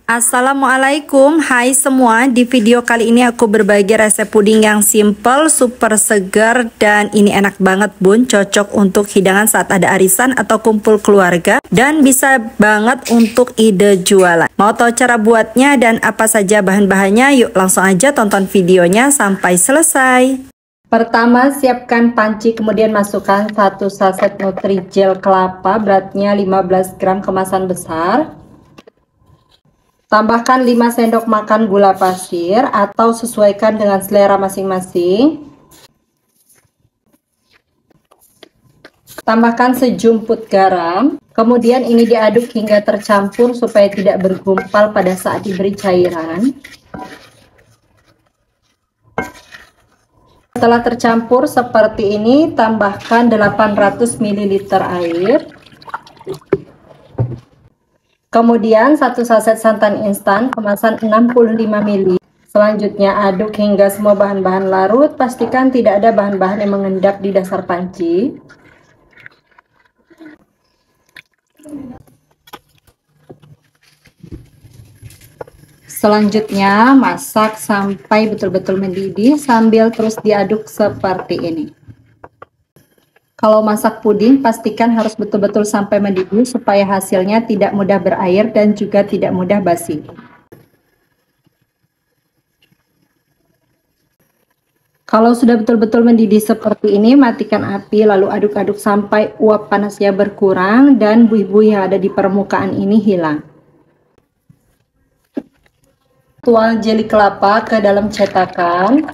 Assalamualaikum, hai semua. Di video kali ini aku berbagi resep puding yang simple, super segar, dan ini enak banget bun. Cocok untuk hidangan saat ada arisan atau kumpul keluarga, dan bisa banget untuk ide jualan. Mau tahu cara buatnya dan apa saja bahan-bahannya? Yuk langsung aja tonton videonya sampai selesai. Pertama, siapkan panci, kemudian masukkan 1 saset Nutrijel kelapa, beratnya 15 gram kemasan besar. Tambahkan 5 sendok makan gula pasir atau sesuaikan dengan selera masing-masing. Tambahkan sejumput garam. Kemudian ini diaduk hingga tercampur supaya tidak bergumpal pada saat diberi cairan. Setelah tercampur seperti ini, tambahkan 800 ml air. Kemudian 1 saset santan instan kemasan 65 ml. Selanjutnya aduk hingga semua bahan-bahan larut. Pastikan tidak ada bahan-bahan yang mengendap di dasar panci. Selanjutnya masak sampai betul-betul mendidih sambil terus diaduk seperti ini. Kalau masak puding, pastikan harus betul-betul sampai mendidih supaya hasilnya tidak mudah berair dan juga tidak mudah basi. Kalau sudah betul-betul mendidih seperti ini, matikan api lalu aduk-aduk sampai uap panasnya berkurang dan buih-buih yang ada di permukaan ini hilang. Tuang jeli kelapa ke dalam cetakan.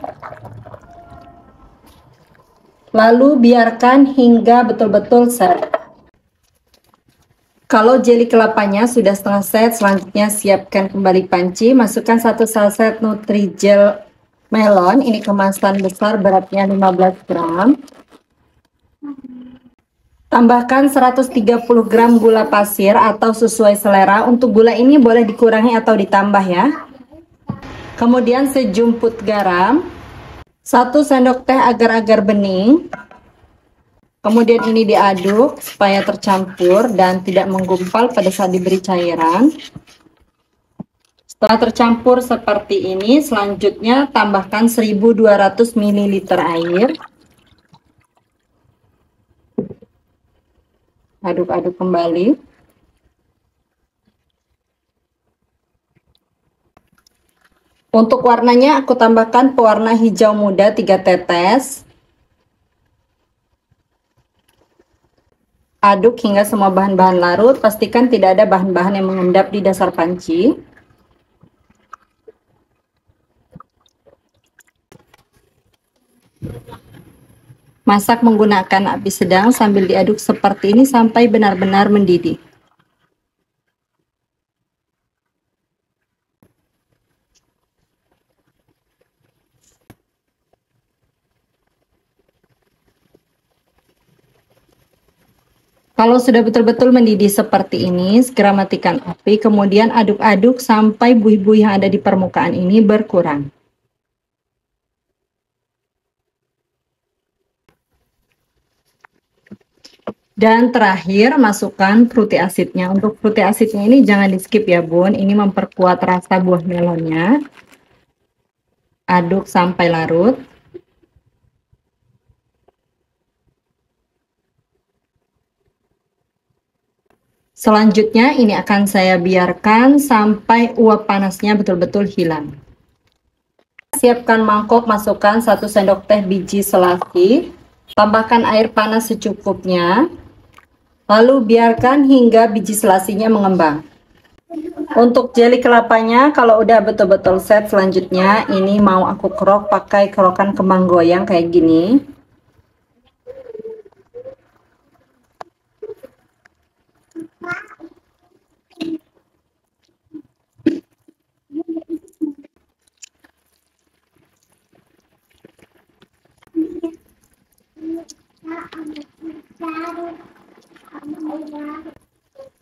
Lalu biarkan hingga betul-betul set. Kalau jeli kelapanya sudah setengah set, selanjutnya siapkan kembali panci. Masukkan 1 saset Nutrijel melon. Ini kemasan besar, beratnya 15 gram. Tambahkan 130 gram gula pasir atau sesuai selera. Untuk gula ini boleh dikurangi atau ditambah ya. Kemudian sejumput garam. 1 sendok teh agar-agar bening. Kemudian ini diaduk supaya tercampur dan tidak menggumpal pada saat diberi cairan. Setelah tercampur seperti ini, selanjutnya tambahkan 1200 ml air. Aduk-aduk kembali. Untuk warnanya aku tambahkan pewarna hijau muda 3 tetes. Aduk hingga semua bahan-bahan larut, pastikan tidak ada bahan-bahan yang mengendap di dasar panci. Masak menggunakan api sedang sambil diaduk seperti ini sampai benar-benar mendidih. Kalau sudah betul-betul mendidih seperti ini, segera matikan api, kemudian aduk-aduk sampai buih-buih yang ada di permukaan ini berkurang. Dan terakhir, masukkan fruity acidnya. Untuk fruity acidnya ini jangan di skip ya bun, ini memperkuat rasa buah melonnya. Aduk sampai larut. Selanjutnya ini akan saya biarkan sampai uap panasnya betul-betul hilang. Siapkan mangkok, masukkan 1 sendok teh biji selasi. Tambahkan air panas secukupnya. Lalu biarkan hingga biji selasinya mengembang. Untuk jeli kelapanya, kalau udah betul-betul set, selanjutnya ini mau aku kerok pakai kerokan kembang goyang kayak gini.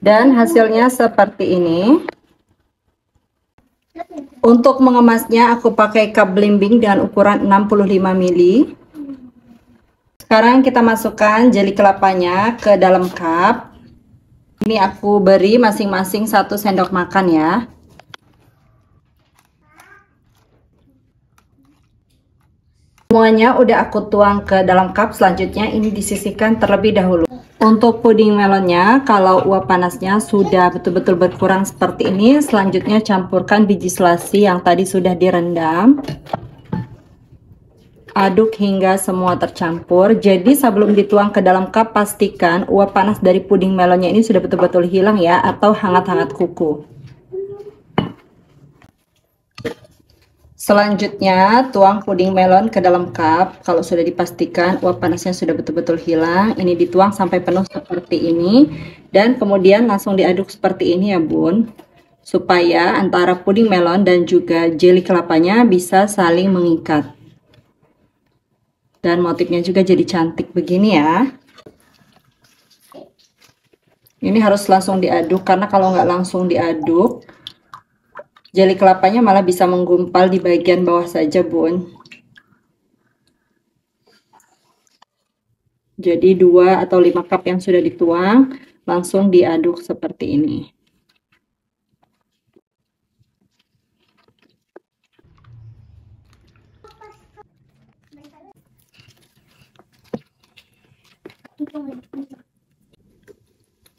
Dan hasilnya seperti ini. Untuk mengemasnya aku pakai cup belimbing dengan ukuran 65 ml. Sekarang kita masukkan jeli kelapanya ke dalam cup. Ini aku beri masing-masing 1 sendok makan ya. Semuanya udah aku tuang ke dalam cup. Selanjutnya ini disisihkan terlebih dahulu. Untuk puding melonnya, kalau uap panasnya sudah betul-betul berkurang seperti ini, selanjutnya campurkan biji selasi yang tadi sudah direndam. Aduk hingga semua tercampur. Jadi sebelum dituang ke dalam cup, pastikan uap panas dari puding melonnya ini sudah betul-betul hilang ya, atau hangat-hangat kuku. Selanjutnya, tuang puding melon ke dalam cup. Kalau sudah dipastikan uap panasnya sudah betul-betul hilang, ini dituang sampai penuh seperti ini. Dan kemudian langsung diaduk seperti ini ya bun. Supaya antara puding melon dan juga jeli kelapanya bisa saling mengikat. Dan motifnya juga jadi cantik begini ya. Ini harus langsung diaduk, karena kalau nggak langsung diaduk, jeli kelapanya malah bisa menggumpal di bagian bawah saja bun. Jadi 2 atau 5 cup yang sudah dituang langsung diaduk seperti ini.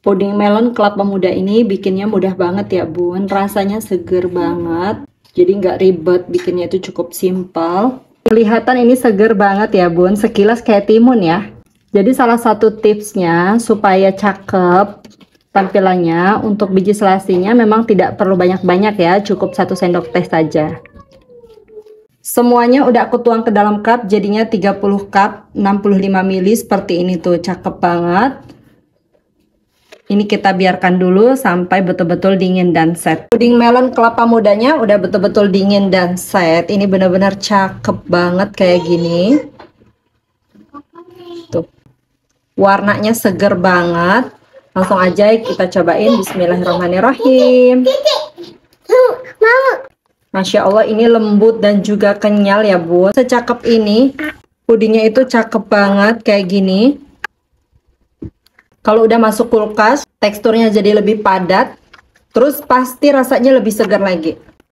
Puding melon kelapa muda ini bikinnya mudah banget ya bun, rasanya seger banget, jadi nggak ribet, bikinnya itu cukup simpel. Kelihatan ini seger banget ya bun, sekilas kayak timun ya. Jadi salah satu tipsnya supaya cakep tampilannya, untuk biji selasinya memang tidak perlu banyak-banyak ya, cukup 1 sendok teh saja. Semuanya udah aku tuang ke dalam cup, jadinya 30 cup 65 ml seperti ini tuh, cakep banget. Ini kita biarkan dulu sampai betul-betul dingin dan set. Puding melon kelapa mudanya udah betul-betul dingin dan set. Ini benar-benar cakep banget kayak gini. Tuh. Warnanya seger banget. Langsung aja kita cobain. Bismillahirrahmanirrahim. Masya Allah, ini lembut dan juga kenyal ya bun. Secakep ini, pudingnya itu cakep banget kayak gini. Kalau udah masuk kulkas, teksturnya jadi lebih padat, terus pasti rasanya lebih segar lagi.